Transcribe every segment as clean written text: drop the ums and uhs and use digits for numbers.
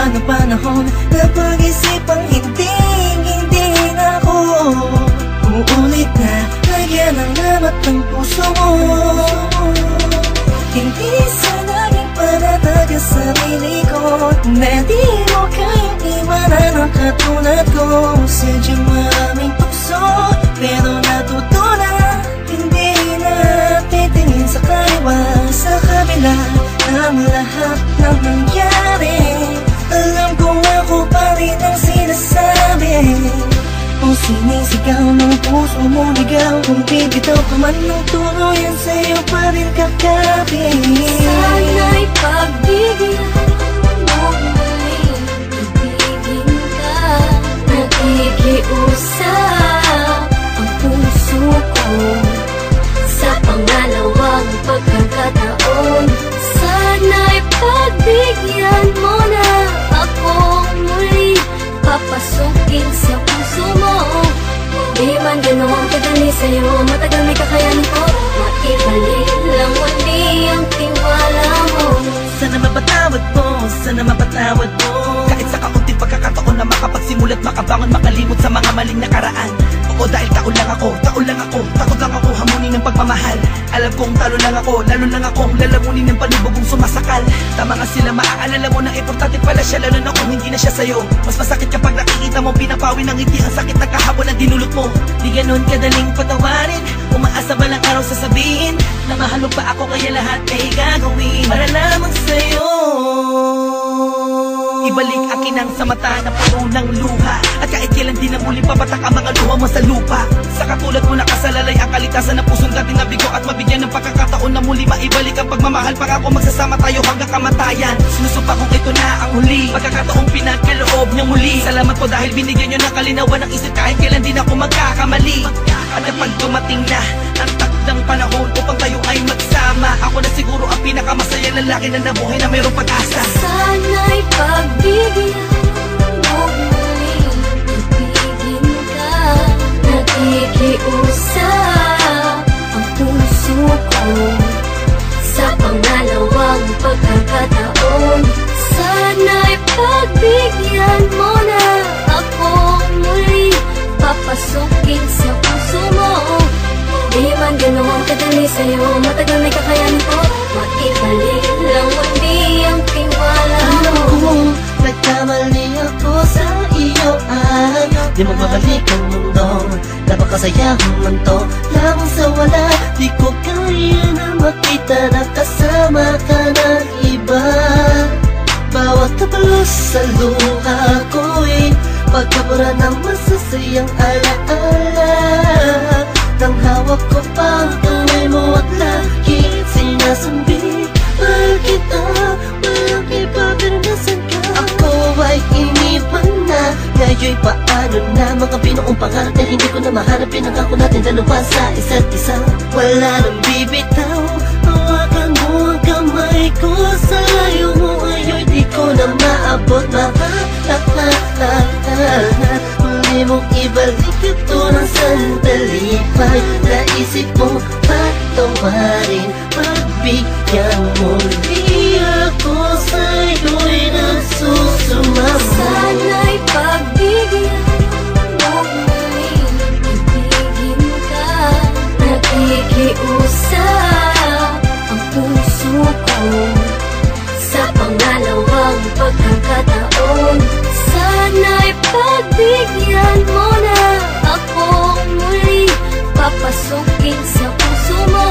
Dumaan ang panahon, napag-isipang hindi na ako uulit na lagyan ng lamat ng puso mo. Hindi sa naging panatag ang sarili ko, na di mo kayang iwanan ang katulad ko. Sadyang maraming tukso, pero natutunan hindi na titingin sa kaliwa, sa kabila ng lahat ng nangyari. Alam kong ako pa rin ang sinasabi, kung sinisigaw ng puso mo ligaw, kung bibitaw ka man ng tuluyan, sa'yo pa rin kakapit. Sana'y pagbigyan mo muling ibigin ka. Nakikiusap ang puso ko sa pangalawang pagkakataon. Sana'y pagbigyan mo na ako muli, papasukin sa puso mo. Di man ganoon kadali sa'yo, matagal may kakayanin ko. Maibalik lang muli ang tiwala mo. Sana mapatawad mo, sana mapatawad mo. Kahit sa kaunting pagkakataon na makapagsimulat, makabangon, makalimot sa mga maling nakaraan. Oo, dahil taon lang ako, takot lang ako hamunin ng pagmamahal. Alam kong talo lang ako, lalo lang akong lalamunin ng panibugong sumasakal. Tama nga sila, maaalala mo na importante pala siya, lalo na kung hindi na siya sa'yo. Mas masakit kapag nakikita mo pinapawi ng ngiti ang sakit na kahapon ang dinulot mo. Di ganun kadaling patawarin, umaasa ba lang araw sasabihin na mahal mo pa ako, kaya lahat ay gagawin para lamang sa'yo. Ibalik akin ang sa mata na puno ng luha, at kahit kailan din na muling papatak ang mga luha mo sa lupa. Sa katulad mo nakasalalay ang kalitasan ng pusong dating nabigo, at mabigyan ng pagkakataon na muli maibalik ang pagmamahal. Pangako magsasama tayo hanggang kamatayan. Sinusumpa kong ito na ang huli, pagkakataong pinagkaloob niyang muli. Salamat po dahil binigyan niyo ng kalinawan ng isip, kahit kailan din ako magkakamali. At kapag dumating na ang takdang panahon upang tayo ay magsama, ako na siguro ang pinakamasaya lalaki na nabuhay na mayroong pag-asa. Sana'y pagbigyan mo muling ibigin ka. Nakikiusap ang puso ko sa pangalawang pagkakataon. Sana'y pagbigyan mo na ako muli, papasukin sa puso mo. Di man ganoon kadali sa'yo, matagal may kakayanin ko. Maibalik lang muli ang tiwala mo. Alam ko, nagkamali ako sa iyo at di magbabalik ang mundo. Napakasayang mundo lamang sa wala. Di ko kaya na makita na kasama ka ng iba. Bawat kapalos sa luha ko'y pagkabura ng masasayang alaala. Nang hawak ko pang kamay mo at lagi sinasambi, mahal kita, walang iba pero nasan ka? Ako ay iniwan na, ngayon'y paano na? Mga binuong pangarap na hindi ko na mahanap, pinangako natin dalawa sa isa't isa. Wala nang bibitaw, hawakan mo ang kamay ko. Sa layo mo ngayon di ko na maabot, muli mong ibalik ito ng sandali pa. Naisip mo patawarin, pagbigyan mo di ako sa'yo'y nagsusumama. Sana'y pagbigyan mo muling ibigin ka. Nakikiusap ang puso ko sa pangalawang pagkakataon. Sana'y pagbigyan mo na ako muli, papasukin sa puso mo.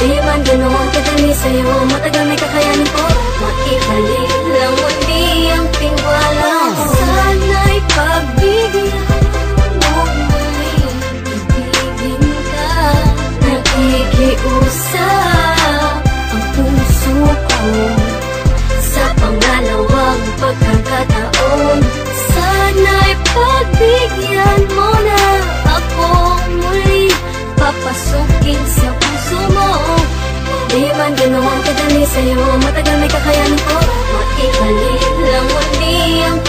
Di man ganoon kadali sa'yo, matagal may kakayanin ko. Maibalik lang muli ang tiwala mo. Sana'y pagbigyan mo muling ibigin ka. Nakikiusap ang puso ko sa pangalawang pagkakataon. Sana'y pagbigyan mo na ako muli, papasukin sa puso mo. Di man ganoon kadali sa'yo, matagal may kakayanin ko. Maibalik lang muli ang